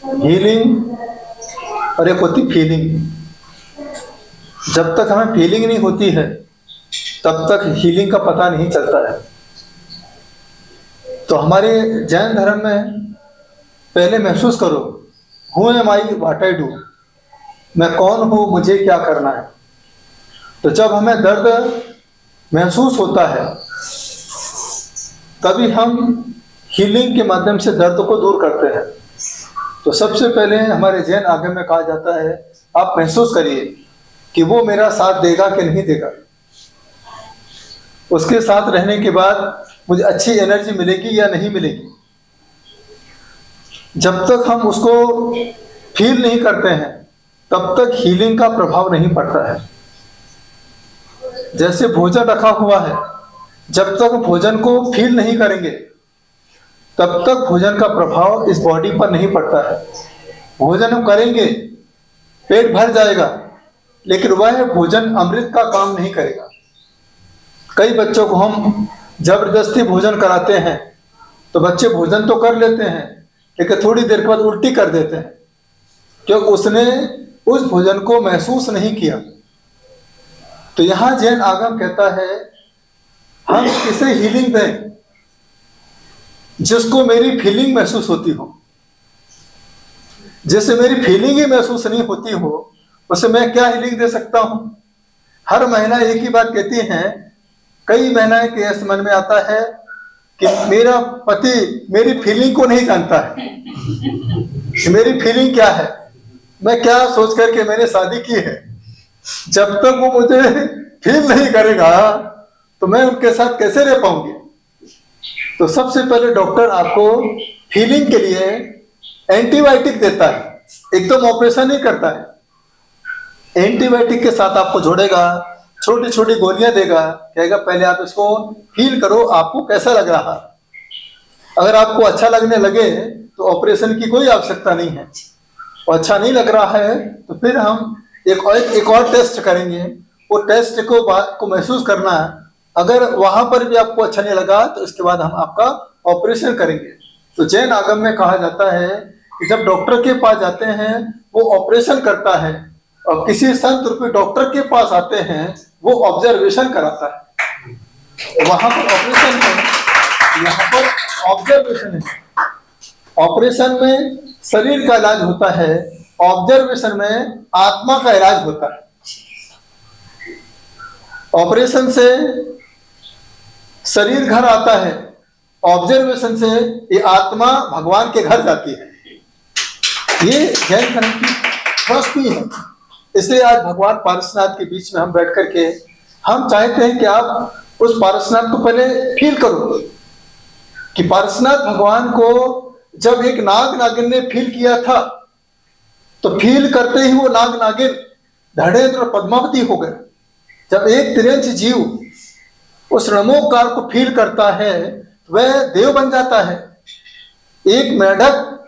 Healing और एक होती फीलिंग। जब तक हमें फीलिंग नहीं होती है तब तक हीलिंग का पता नहीं चलता है। तो हमारे जैन धर्म में पहले महसूस करो, who am I, what I do, मैं कौन हूँ, मुझे क्या करना है। तो जब हमें दर्द महसूस होता है तभी हम हीलिंग के माध्यम से दर्द को दूर करते हैं। तो सबसे पहले हमारे जैन आगम में कहा जाता है, आप महसूस करिए कि वो मेरा साथ देगा कि नहीं देगा। उसके साथ रहने के बाद मुझे अच्छी एनर्जी मिलेगी या नहीं मिलेगी। जब तक हम उसको फील नहीं करते हैं तब तक हीलिंग का प्रभाव नहीं पड़ता है। जैसे भोजन रखा हुआ है, जब तक भोजन को फील नहीं करेंगे तब तक भोजन का प्रभाव इस बॉडी पर नहीं पड़ता है। भोजन हम करेंगे, पेट भर जाएगा, लेकिन वह भोजन अमृत का काम नहीं करेगा। कई बच्चों को हम जबरदस्ती भोजन कराते हैं तो बच्चे भोजन तो कर लेते हैं लेकिन थोड़ी देर के बाद उल्टी कर देते हैं, क्योंकि उसने उस भोजन को महसूस नहीं किया। तो यहां जैन आगम कहता है, हम किसे हीलिंग दें? जिसको मेरी फीलिंग महसूस होती हो। जिसे मेरी फीलिंग ही महसूस नहीं होती हो उसे मैं क्या हीलिंग दे सकता हूं? हर महिला एक ही बात कहती हैं, कई महिलाएं के ऐसे मन में आता है कि मेरा पति मेरी फीलिंग को नहीं जानता है, मेरी फीलिंग क्या है, मैं क्या सोच करके मैंने शादी की है। जब तक वो मुझे फील नहीं करेगा तो मैं उनके साथ कैसे रह पाऊंगी। तो सबसे पहले डॉक्टर आपको फीलिंग के लिए एंटीबायोटिक देता है, एकदम ऑपरेशन नहीं करता है। एंटीबायोटिक के साथ आपको जोड़ेगा, छोटी छोटी गोलियां देगा, कहेगा पहले आप इसको फील करो, आपको कैसा लग रहा है। अगर आपको अच्छा लगने लगे तो ऑपरेशन की कोई आवश्यकता नहीं है, और अच्छा नहीं लग रहा है तो फिर हम एक और टेस्ट करेंगे। वो टेस्ट को महसूस करना है, अगर वहां पर भी आपको अच्छा नहीं लगा तो इसके बाद हम आपका ऑपरेशन करेंगे। तो जैन आगम में कहा जाता है कि जब डॉक्टर के पास जाते हैं वो ऑपरेशन करता है, और किसी संत रूपी डॉक्टर के पास आते हैं वो ऑब्जर्वेशन कराता है। वहां पर ऑपरेशन है, यहाँ पर ऑब्जर्वेशन है। ऑपरेशन में शरीर का इलाज होता है, ऑब्जर्वेशन में आत्मा का इलाज होता है। ऑपरेशन से शरीर घर आता है, ऑब्जर्वेशन से ये आत्मा भगवान के घर जाती है। ये जैन धर्म की फिलॉसफी है। इसलिए आज भगवान पारसनाथ के बीच में हम बैठ करके हम चाहते हैं कि आप उस पारसनाथ को पहले फील करो कि पारसनाथ भगवान को जब एक नाग नागिन ने फील किया था तो फील करते ही वो नाग नागिन धड़ेन्द्र और पद्मावती हो गए। जब एक तिरंज जीव उस नमोकार को फील करता है तो वह देव बन जाता है। एक मेढक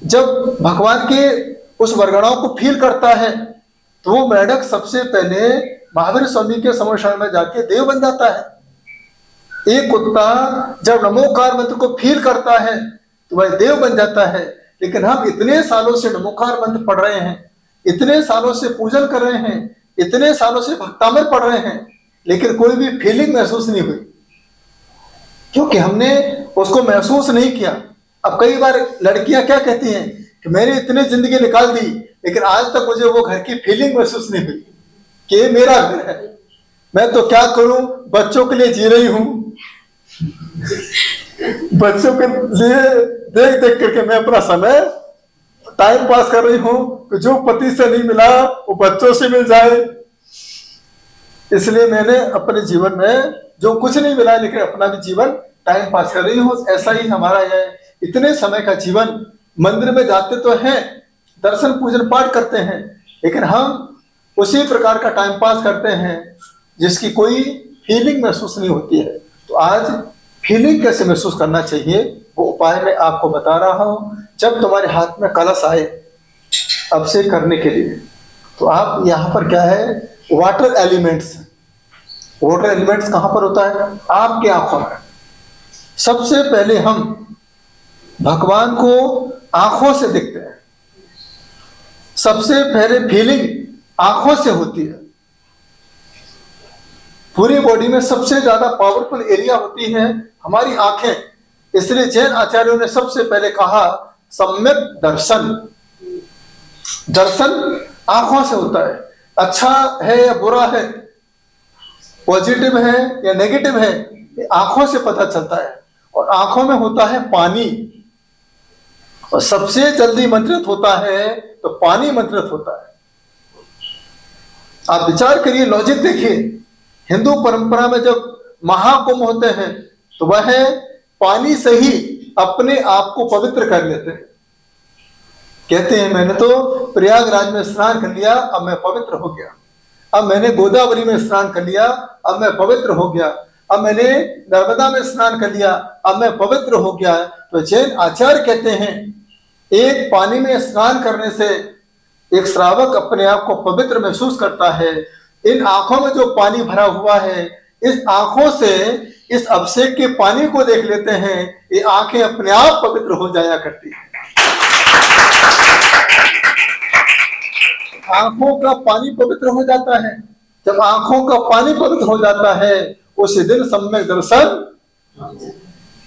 जब भगवान के उस वरगणाओं को फील करता है तो वो मेढक सबसे पहले महावीर स्वामी के समर्षण में जाके देव बन जाता है। एक कुत्ता जब नमोकार मंत्र को फील करता है तो वह देव बन जाता है। लेकिन हम इतने सालों से नमोकार मंत्र पढ़ रहे हैं, इतने सालों से पूजन कर रहे हैं, इतने सालों से भक्तामृत पढ़ रहे हैं, लेकिन कोई भी फीलिंग महसूस नहीं हुई, क्योंकि हमने उसको महसूस नहीं किया। अब कई बार लड़कियां क्या कहती हैं कि मैंने इतनी जिंदगी निकाल दी लेकिन आज तक मुझे वो घर की फीलिंग महसूस नहीं हुई कि ये मेरा घर है, मैं तो क्या करूं, बच्चों के लिए जी रही हूं, बच्चों के लिए देख देख करके मैं अपना समय टाइम पास कर रही हूं कि जो पति से नहीं मिला वो बच्चों से मिल जाए। इसलिए मैंने अपने जीवन में जो कुछ नहीं मिला लेकिन अपना भी जीवन टाइम पास कर रही हूँ। ऐसा ही हमारा यह इतने समय का जीवन, मंदिर में जाते तो हैं, दर्शन पूजन पाठ करते हैं, लेकिन हम उसी प्रकार का टाइम पास करते हैं जिसकी कोई फीलिंग महसूस नहीं होती है। तो आज फीलिंग कैसे महसूस करना चाहिए वो उपाय मैं आपको बता रहा हूँ। जब तुम्हारे हाथ में कलश आए अभिषेक करने के लिए तो आप यहाँ पर क्या है, वाटर एलिमेंट्स। वाटर एलिमेंट्स कहाँ पर होता है? आपके आंखों में। सबसे पहले हम भगवान को आंखों से दिखते हैं। सबसे पहले फीलिंग आंखों से होती है। पूरी बॉडी में सबसे ज्यादा पावरफुल एरिया होती है हमारी आंखें। इसलिए जैन आचार्यों ने सबसे पहले कहा सम्यक दर्शन। दर्शन आंखों से होता है। अच्छा है या बुरा है, पॉजिटिव है या नेगेटिव है, ये आंखों से पता चलता है। और आंखों में होता है पानी, और सबसे जल्दी मंत्रित होता है तो पानी मंत्रित होता है। आप विचार करिए, लॉजिक देखिए। हिंदू परंपरा में जब महाकुंभ होते हैं तो वह पानी से ही अपने आप को पवित्र कर लेते हैं। कहते हैं मैंने तो प्रयागराज में स्नान कर लिया, अब मैं पवित्र हो गया। अब मैंने गोदावरी में स्नान कर लिया, अब मैं पवित्र हो गया। अब मैंने नर्मदा में स्नान कर लिया, अब मैं पवित्र हो गया। तो जैन आचार्य कहते हैं एक पानी में स्नान करने से एक श्रावक अपने आप को पवित्र महसूस करता है। इन आंखों में जो पानी भरा हुआ है, इस आंखों से इस अभिषेक के पानी को देख लेते हैं, ये आंखें अपने आप पवित्र हो जाया करती हैं। आंखों का पानी पवित्र हो जाता है। जब आंखों का पानी पवित्र हो जाता है, उसी दिन सम्यक दर्शन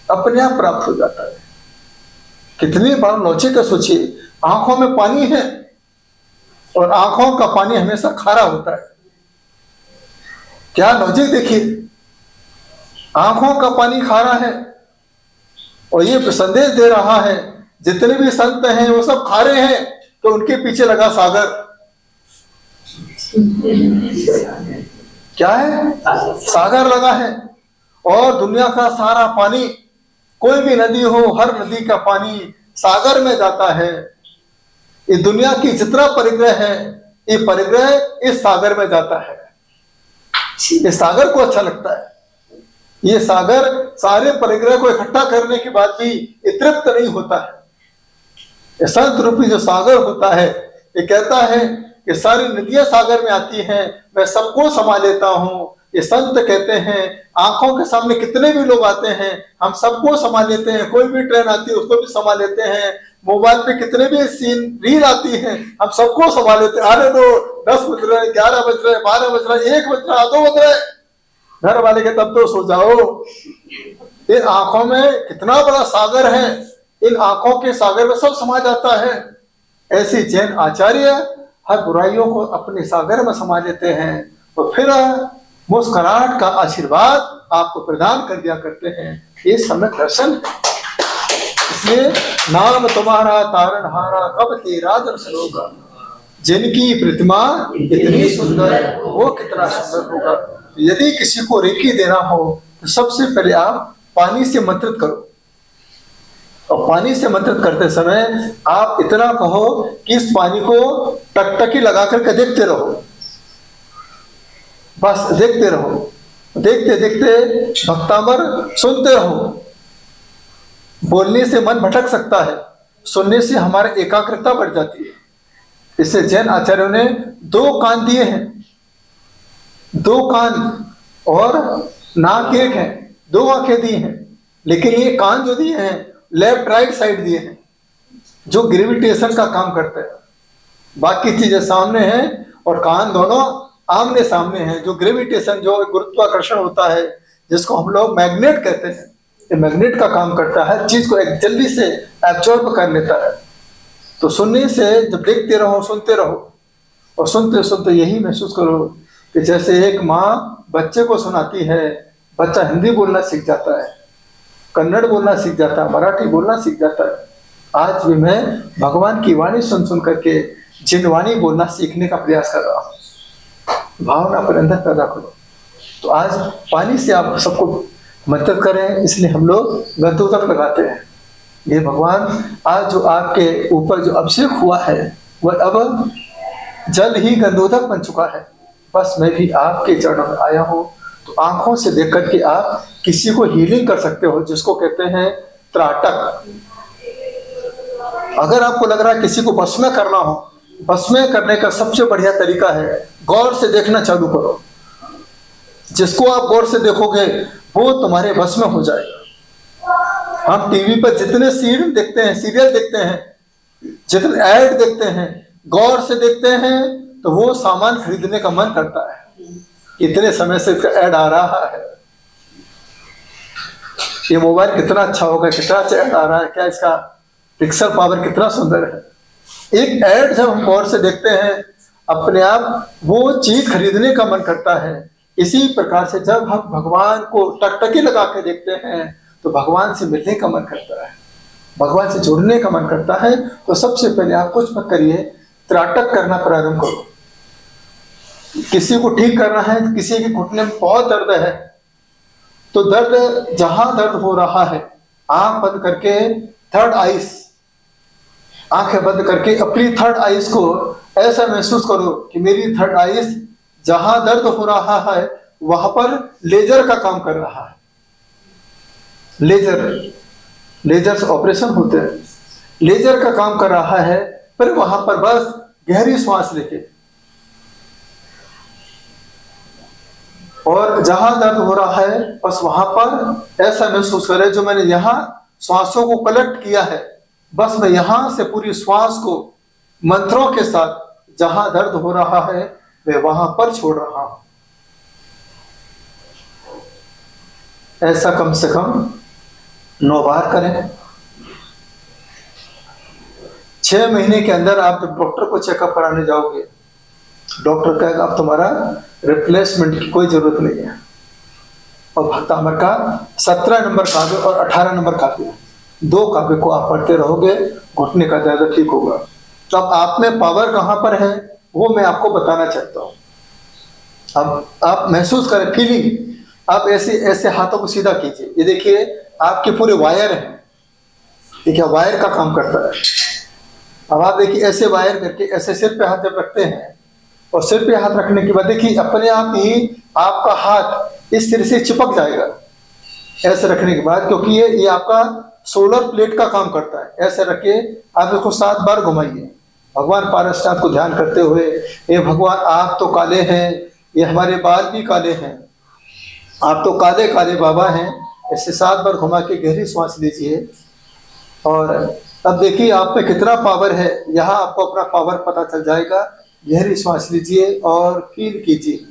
अपने आप प्राप्त हो जाता है। कितनी बार लॉजिक है सोचिए। आंखों में पानी है और आंखों का पानी हमेशा खारा होता है। क्या लॉजिक देखिए, आंखों का पानी खारा है और ये संदेश दे रहा है जितने भी संत हैं वो सब खारे हैं, तो उनके पीछे लगा सागर। क्या है? सागर लगा है। और दुनिया का सारा पानी, कोई भी नदी हो, हर नदी का पानी सागर में जाता है। ये दुनिया की जितना परिग्रह है, ये परिग्रह इस सागर में जाता है। ये सागर को अच्छा लगता है। ये सागर सारे परिग्रह को इकट्ठा करने के बाद भी ये तृप्त नहीं होता है। ये संत रूपी जो सागर होता है, ये कहता है कि सारी नदियां सागर में आती हैं, मैं सबको समा लेता हूं। ये संत कहते हैं आंखों के सामने कितने भी लोग आते हैं, हम सबको समा लेते हैं। कोई भी ट्रेन आती है उसको भी समा लेते हैं। मोबाइल पे कितने भी सीन रील आती है, हम सबको समा लेते हैं। अरे दो 10 बज रहे, 11 बज रहे, 12 बज रहे, 1 बज रहा, 2 बज रहे, घर वाले के तब तो सो जाओ। इन आंखों में कितना बड़ा सागर है, इन आंखों के सागर में सब समा जाता है। ऐसी जैन आचार्य हर बुराइयों को अपने सागर में समा लेते हैं और फिर मुस्कुराहट का आशीर्वाद आपको प्रदान कर दिया करते हैं। ये सम्यक दर्शन है। इसलिए नाम तुम्हारा तारणहारा कब तेरा दर्शन होगा। जिनकी प्रतिमा इतनी सुंदर, वो कितना सुंदर होगा। यदि किसी को रेकी देना हो तो सबसे पहले आप पानी से मंत्रित करो। और पानी से मंत्रित करते समय आप इतना कहो कि इस पानी को टकटकी लगा करके देखते रहो। बस देखते रहो, देखते देखते भक्तामर सुनते रहो। बोलने से मन भटक सकता है, सुनने से हमारी एकाग्रता बढ़ जाती है। इससे जैन आचार्यों ने 2 कान दिए हैं, 2 कान और नाक एक है, 2 आंखें दी हैं। लेकिन ये कान जो दिए हैं लेफ्ट राइट साइड दिए हैं, जो ग्रेविटेशन का काम करते हैं। बाकी चीजें सामने हैं और कान दोनों आमने सामने हैं। जो ग्रेविटेशन, जो गुरुत्वाकर्षण होता है, जिसको हम लोग मैग्नेट कहते हैं, ये मैग्नेट का काम करता है। हर चीज को एक जल्दी से एब्जॉर्ब कर लेता है। तो सुनने से जब देखते रहो, सुनते रहो, और सुनते सुनते यही महसूस करो कि जैसे एक माँ बच्चे को सुनाती है, बच्चा हिंदी बोलना सीख जाता है, कन्नड़ बोलना सीख जाता है, मराठी बोलना सीख जाता है। आज भी मैं भगवान की वाणी सुन सुन करके जिनवाणी बोलना सीखने का प्रयास कर रहा हूँ। भावना पर अंदर पैदा करो। तो आज पानी से आप सबको मदद करें, इसलिए हम लोग गंधोदक लगाते हैं। ये भगवान, आज जो आपके ऊपर जो अभिषेक हुआ है वह अब जल ही गंधोदक बन चुका है। बस मैं भी आपके चरणों में आया हूँ। तो आंखों से देख करके आप किसी को हीलिंग कर सकते हो, जिसको कहते हैं त्राटक। अगर आपको लग रहा है किसी को बस में करना हो, बस में करने का सबसे बढ़िया तरीका है गौर से देखना चालू करो। जिसको आप गौर से देखोगे वो तुम्हारे बस में हो जाएगा। हम टीवी पर जितने सीरियल देखते हैं जितने ऐड देखते हैं, गौर से देखते हैं, तो वो सामान खरीदने का मन करता है। इतने समय से इसका ऐड आ रहा है, ये मोबाइल कितना अच्छा होगा, कितना अच्छा ऐड आ रहा है, क्या इसका पिक्सल पावर कितना सुंदर है। एक ऐड जब हम गौर से देखते हैं, अपने आप वो चीज खरीदने का मन करता है। इसी प्रकार से जब हम भगवान को टकटकी लगा के देखते हैं, तो भगवान से मिलने का मन करता है, भगवान से जुड़ने का मन करता है। तो सबसे पहले आप कुछ मत करिए, त्राटक करना प्रारंभ करो। किसी को ठीक करना है, किसी के घुटने में बहुत दर्द है, तो दर्द जहां दर्द हो रहा है, आंख बंद करके थर्ड आइस, आंखें बंद करके अपनी थर्ड आइस को ऐसा महसूस करो कि मेरी थर्ड आइस जहां दर्द हो रहा है वहां पर लेजर का काम कर रहा है। लेजर से ऑपरेशन होते हैं, लेजर का काम कर रहा है। फिर वहां पर बस गहरी सांस लेके, और जहां दर्द हो रहा है बस वहां पर ऐसा महसूस करें, जो मैंने यहां श्वासों को कलेक्ट किया है, बस मैं यहां से पूरी श्वास को मंत्रों के साथ जहां दर्द हो रहा है मैं वहां पर छोड़ रहा हूं। ऐसा कम से कम 9 बार करें। 6 महीने के अंदर आप जब डॉक्टर को चेकअप कराने जाओगे, डॉक्टर कहेगा अब तुम्हारा रिप्लेसमेंट की कोई जरूरत नहीं है। और भक्तामर का 17 नंबर काव्य और 18 नंबर काव्य, 2 काव्य को आप पढ़ते रहोगे, घुटने का दर्द ठीक होगा। तब आप में पावर कहां पर है वो मैं आपको बताना चाहता हूं। अब आप महसूस करें, फीलिंग, आप ऐसे ऐसे हाथों को सीधा कीजिए। ये देखिए आपके पूरे वायर हैं, देखिए वायर का काम करता है। अब आप देखिए ऐसे वायर करके ऐसे सिर पे हाथ जब रखते हैं, और सिर पे हाथ रखने के बाद देखिए अपने आप ही आपका हाथ इस सिर से चिपक जाएगा ऐसे रखने के बाद, क्योंकि ये आपका सोलर प्लेट का काम करता है। ऐसे रखिए, आप इसको 7 बार घुमाइए, भगवान पारसनाथ को ध्यान करते हुए, ये भगवान आप तो काले हैं, ये हमारे बाल भी काले हैं, आप तो काले काले बाबा हैं। ऐसे 7 बार घुमा के गहरी सांस लीजिए, और अब देखिए आप में कितना पावर है, यहाँ आपको अपना पावर पता चल जाएगा। गहरी सांस लीजिए और फील कीजिए,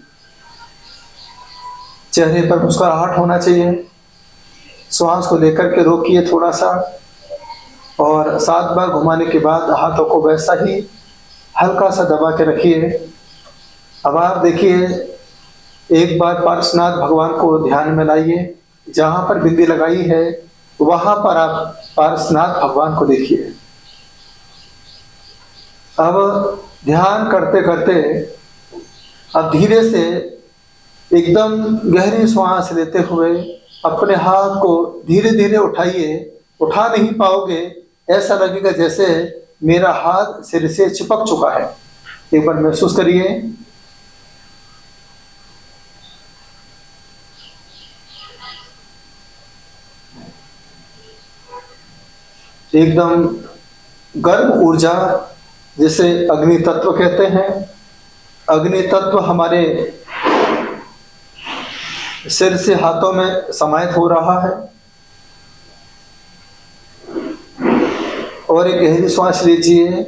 चेहरे पर मुस्कुराहट होना चाहिए। श्वास को लेकर के रोकिए थोड़ा सा, और 7 बार घुमाने के बाद हाथों को वैसा ही हल्का सा दबा के रखिए। अब आप देखिए, एक बार पार्श्वनाथ भगवान को ध्यान में लाइए, जहां पर बिंदी लगाई है वहां पर आप पार्श्वनाथ भगवान को देखिए। अब ध्यान करते करते अब धीरे से एकदम गहरी सांस लेते हुए अपने हाथ को धीरे धीरे उठाइए। उठा नहीं पाओगे, ऐसा लगेगा जैसे मेरा हाथ सिर से चिपक चुका है। एक बार महसूस करिए। एकदम गर्म ऊर्जा, जिसे अग्नि तत्व कहते हैं। अग्नि तत्व हमारे सिर से हाथों में समाहित हो रहा है। और एक गहरी सांस लीजिए,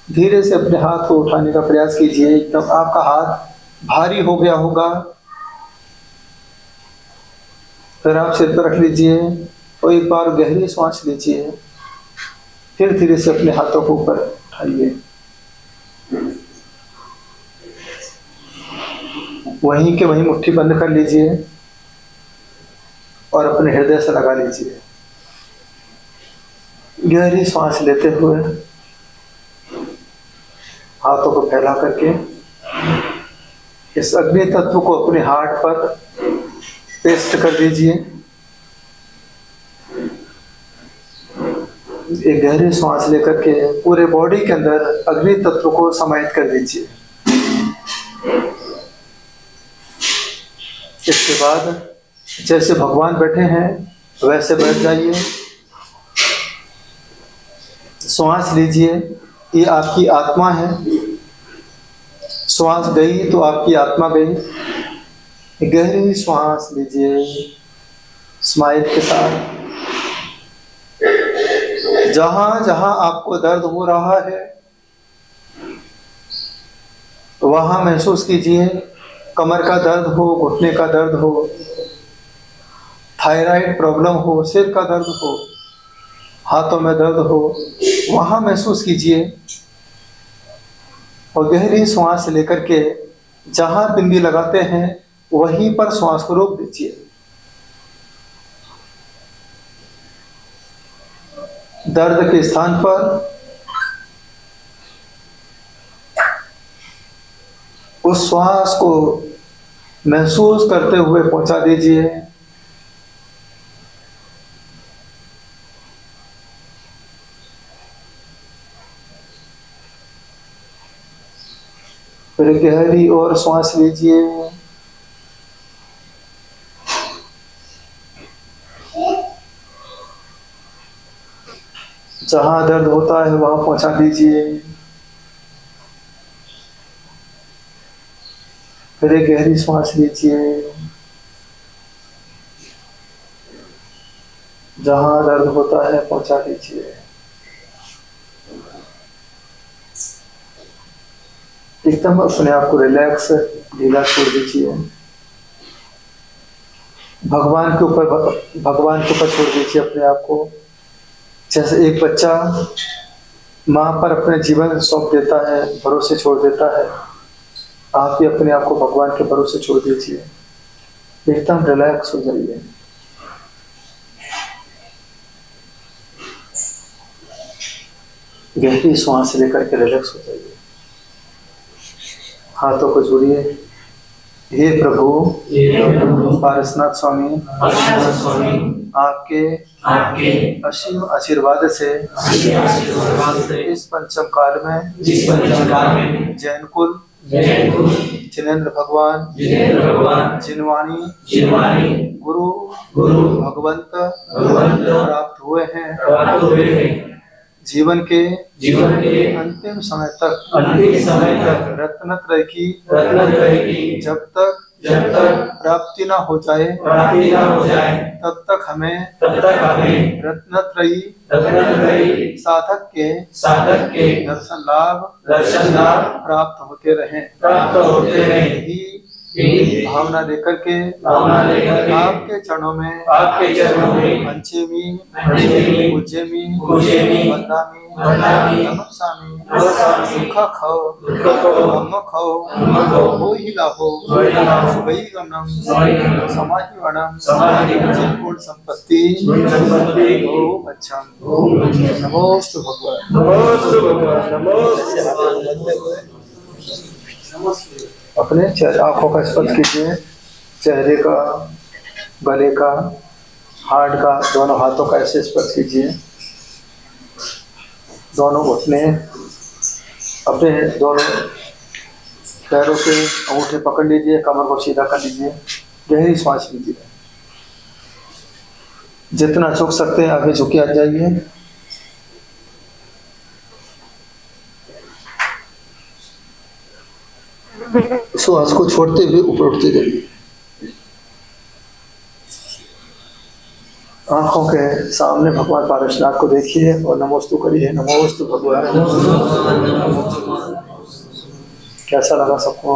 धीरे से अपने हाथ को उठाने का प्रयास कीजिए। एकदम आपका हाथ भारी हो गया होगा, फिर आप सिर पर रख लीजिए और एक बार गहरी सांस लीजिए। फिर धीरे से अपने हाथों को ऊपर उठाइए, वहीं के वहीं मुट्ठी बंद कर लीजिए और अपने हृदय से लगा लीजिए। गहरी सांस लेते हुए हाथों को फैला करके इस अग्नि तत्व को अपने हार्ट पर पेस्ट कर दीजिए। एक गहरी सांस लेकर के पूरे बॉडी के अंदर अग्नि तत्व को समाहित कर दीजिए। इसके बाद जैसे भगवान बैठे हैं वैसे बैठ जाइए, श्वास लीजिए। ये आपकी आत्मा है, श्वास गई तो आपकी आत्मा गई। गहरी श्वास लीजिए स्माइल के साथ। जहां जहां आपको दर्द हो रहा है वहां महसूस कीजिए, कमर का दर्द हो, घुटने का दर्द हो, थायराइड प्रॉब्लम हो, सिर का दर्द हो, हाथों में दर्द हो, वहां महसूस कीजिए और गहरी श्वास लेकर के जहां बिंदी लगाते हैं वहीं पर श्वास को रोक दीजिए। दर्द के स्थान पर उस श्वास को महसूस करते हुए पहुंचा दीजिए। फिर गहरी और श्वास लीजिए। जहां दर्द होता है वहां पहुंचा दीजिए। फिर एक गहरी श्वास लीजिए। जहां दर्द होता है पहुंचा दीजिए। एकदम अपने आप को रिलैक्स, ढीला छोड़ दीजिए। भगवान के ऊपर छोड़ दीजिए अपने आप को। जैसे एक बच्चा माँ पर अपने जीवन सौंप देता है, भरोसे छोड़ देता है, आप भी अपने आप को भगवान के भरोसे छोड़ दीजिए। एकदम रिलैक्स हो जाइए। गहरी श्वास लेकर के रिलैक्स हो जाइए। हाथों को जोड़िए। हे प्रभु पारसनाथ स्वामी, आपके असीम आशीर्वाद से इस पंचम काल में जैन कुल जिनेन्द्र भगवान जिनवाणी गुरु भगवंत प्राप्त हुए हैं। जीवन के अंतिम समय तक रत्नत्रय की जब तक प्राप्ति ना हो जाए तब तक हमें रत्नत्रयी साधक के दर्शन लाभ प्राप्त होते रहे। भावना लेकर के आपके चरणों में पंचमी पूज्यमी वंदामी नमस्सामि सुख खो ब्रह्म खो मोहिला हो वही गमनम समाधि वनम गुण संपत्ति ओम अच्छम नमोस्तु भगवान। अपने आंखों का स्पर्श कीजिए, चेहरे का, गले का, हार्ट का, दोनों हाथों का ऐसे स्पर्श कीजिए। दोनों घुटने, अपने दोनों पैरों के अंगूठे पकड़ लीजिए, कमर को सीधा कर लीजिए। गहरी सांस लीजिए। जितना झुक सकते हैं आगे झुके आ जाइए। श्वास को छोड़ते हुए ऊपर उठते जाइए। आंखों के सामने भगवान पारसनाथ को देखिए और नमोस्तु करिए। नमोस्तु भगवान। कैसा लगा सबको?